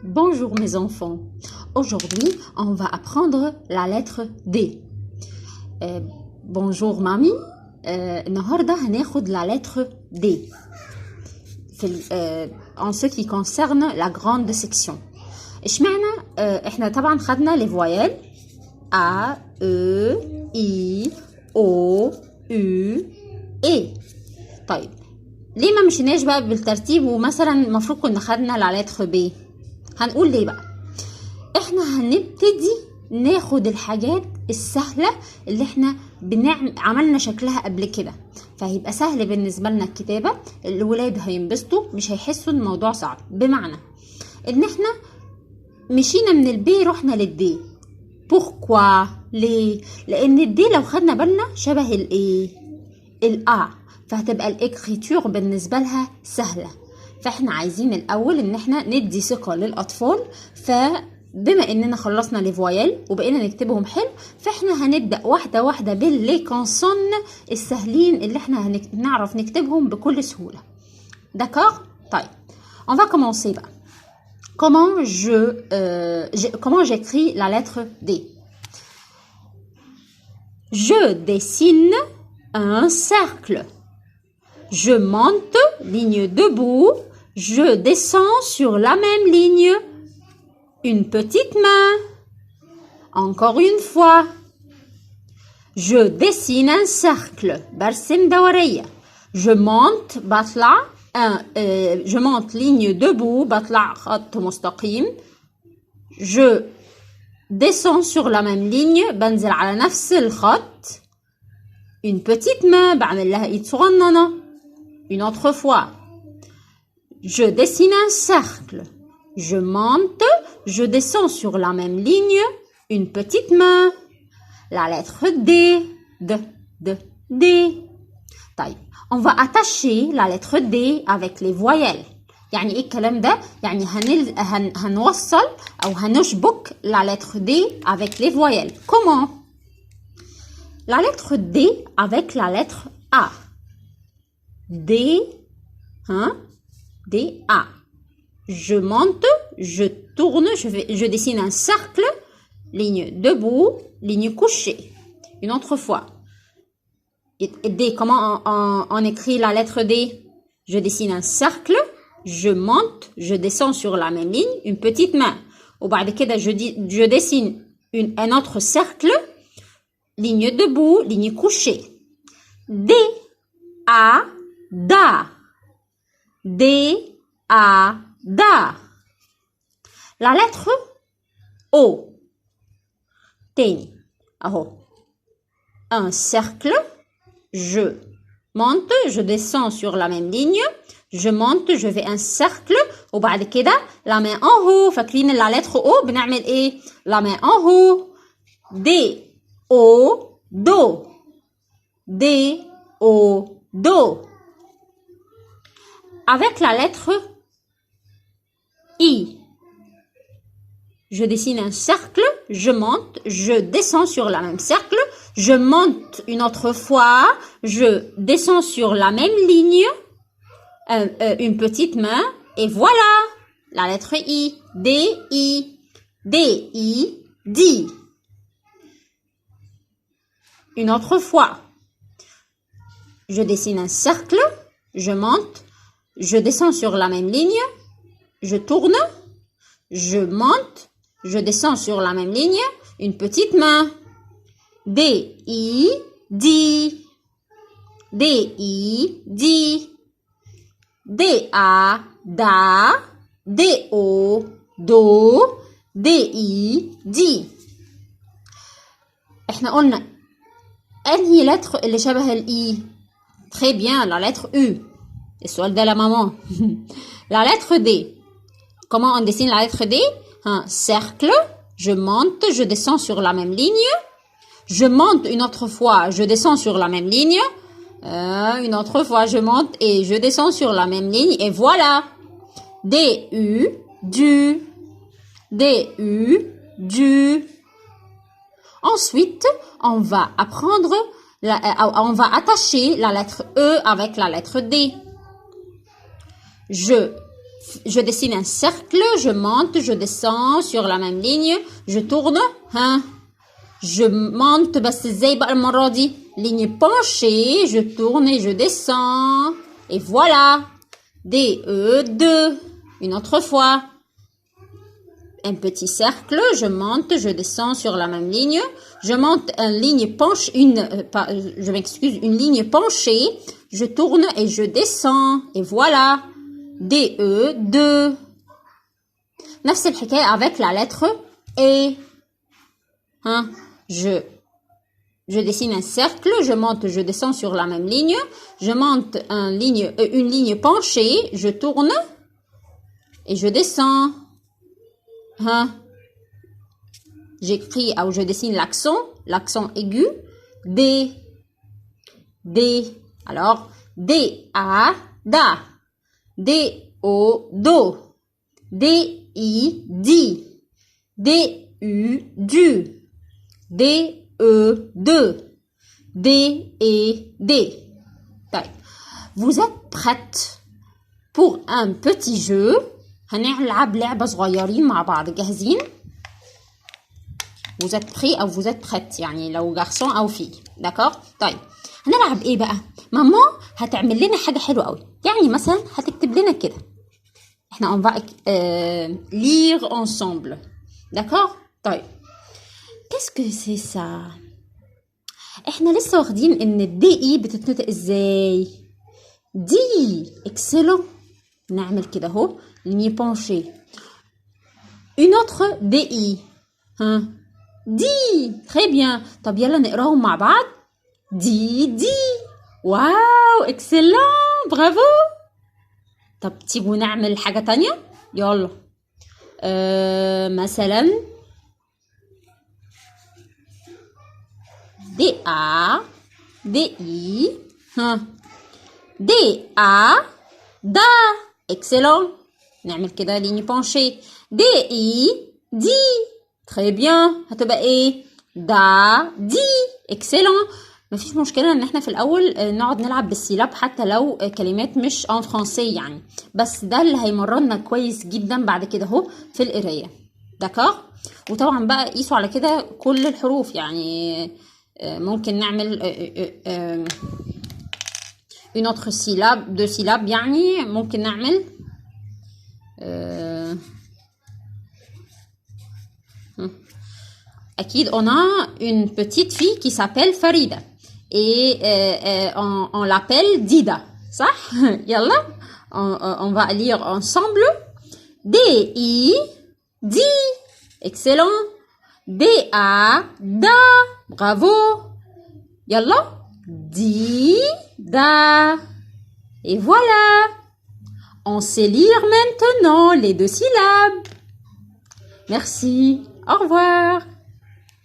Bonjour mes enfants. Aujourd'hui, on va apprendre la lettre D. Bonjour mamie. النهارده هناخد la lettre D. En ce qui concerne la grande section. اشمعنى احنا طبعا خدنا les voyelles A, E, I, O, U, E. طيب ليه ما مشيناش بقى بالترتيب ومثلا المفروض كنا خدنا la lettre B؟ هنقول ليه بقى. احنا هنبتدي ناخد الحاجات السهلة اللي احنا عملنا شكلها قبل كده، فهيبقى سهل بالنسبة لنا الكتابة. الولاد هينبسطوا، مش هيحسوا ان الموضوع صعب. بمعنى ان احنا مشينا من البي رحنا للدي. بوركوا؟ ليه؟ لان الدي لو خدنا بالنا شبه الايه؟ الأ، فهتبقى الاكريتور بالنسبة لها سهلة. فاحنا عايزين الاول ان احنا ندي ثقة للاطفال، فبما اننا خلصنا لي فويل وبقينا نكتبهم حلو، فاحنا هنبدأ واحدة واحدة باللي كونسون السهلين اللي احنا هنعرف نكتبهم بكل سهولة. داكور؟ طيب on va commencer بقى. Comment j'écris la lettre D? Je dessine un cercle. Je monte, ligne debout. Je descends sur la même ligne. Une petite main. Encore une fois. Je dessine un cercle. برسم دورية. Je monte, بطلع. Je monte ligne debout, بطلع خط مستقيم. Je descends sur la même ligne, بنزل على نفس الخط. Une petite main, بعمل لها ايد صغننة. Une autre fois. Je dessine un cercle. Je monte, je descends sur la même ligne. Une petite main. La lettre D. D. طيب on va attacher la lettre D avec les voyelles. يعني ايه الكلام ده؟ يعني هنوصل او هنشبك la lettre D avec les voyelles. Comment? La lettre D avec la lettre A. D, D, A. Je monte, je tourne, je dessine un cercle, ligne debout, ligne couchée. Une autre fois. D, comment on écrit la lettre D? Je dessine un cercle, je monte, je descends sur la même ligne, une petite main. وبعد كده je dessine un autre cercle, ligne debout, ligne couchée. D, A, da. D, A, da. La lettre O. تاني اهو. Un cercle. Je monte, je descends sur la même ligne. Je monte, je fais un cercle. وبعد كده la main en haut. فاكرين la lettre O بنعمل ايه؟ la main en haut. D, O, do. D, O, do. Avec la lettre I. Je dessine un cercle, je monte, je descends sur la même cercle, je monte une autre fois, je descends sur la même ligne, une petite main, et voilà, la lettre I. D, I. D, I, D. Une autre fois. Je dessine un cercle, je monte, je descends sur la même ligne, je tourne, je monte, je descends sur la même ligne, une petite main. D, I, D. D, I, D. D, A, da. D, O, do. D, I, D. احنا قلنا انهي lettre اللي شبه الاي؟ Très bien, la lettre U. السؤال ده لماما. La lettre D. Comment on dessine la lettre D? Un cercle, je monte, je descends sur la même ligne. Je monte une autre fois, je descends sur la même ligne. Une autre fois, je monte et je descends sur la même ligne. Et voilà. D, U, du. D, U, du. Ensuite, on va apprendre, on va attacher la lettre E avec la lettre D. Je Je dessine un cercle, je monte, je descends sur la même ligne, je tourne, hein. Je monte, بس ازاي بقى المرة دي؟ Ligne penchée, je tourne et je descends. Et voilà. DE2. Une autre fois. Un petit cercle, je monte, je descends sur la même ligne. Je monte une ligne penchée, une ligne penchée. Je tourne et je descends. Et voilà. DE2. نفس الحكاية avec la lettre E. Hein? Je dessine un cercle, je monte, je descends sur la même ligne. Je monte une ligne penchée, je tourne et je descends. Hein? J'écris ou je dessine l'accent aigu. D. D. Alors, D, A, da. D, O, do. D, I, di. D, U, du. D, E, de. D, E, D. طيب. Vous êtes prête pour un petit jeu. هنلعب لعبة صغيرين مع بعض. جاهزين؟ Vous êtes prêts أو vous êtes prête يعني لو garçon أو fille. d'accord؟ طيب. هنلعب إيه بقى؟ ماما هتعمل لنا حاجة حلوة قوي. يعني مثلا هتكتب لنا كده. احنا on va lire ensemble. d'accord؟ طيب. Qu'est-ce que c'est ça? احنا لسه واخدين ان الدي اي بتتنطق ازاي؟ دي. excellent. نعمل كده اهو ligne penchée. une autre DI. hein? دي. très bien. طب يلا نقراهم مع بعض. دي. واو excellent. برافو. طب تيجوا نعمل حاجة تانية؟ يلا. مثلا DA, DI, DA, da. excellent. نعمل كده ligne penchée. DI, di. très bien. هتبقى ايه؟ دا, di. excellent. مفيش مشكلة ان احنا في الاول نقعد نلعب بالسيلاب حتى لو كلمات مش en français يعني. بس ده اللي هيمرنا كويس جدا بعد كده اهو في القراية. داكور؟ وطبعا بقى قيسوا على كده كل الحروف يعني ممكن نعمل une autre syllabe, deux syllabes يعني ممكن نعمل أكيد on a une petite fille qui s'appelle Farida et on l'appelle Dida صح؟ يلا on va lire ensemble. D-I, di. excellent. D-A, da. bravo. يلا. Di, da. et voilà. On sait lire maintenant les deux syllabes. Merci. Au revoir.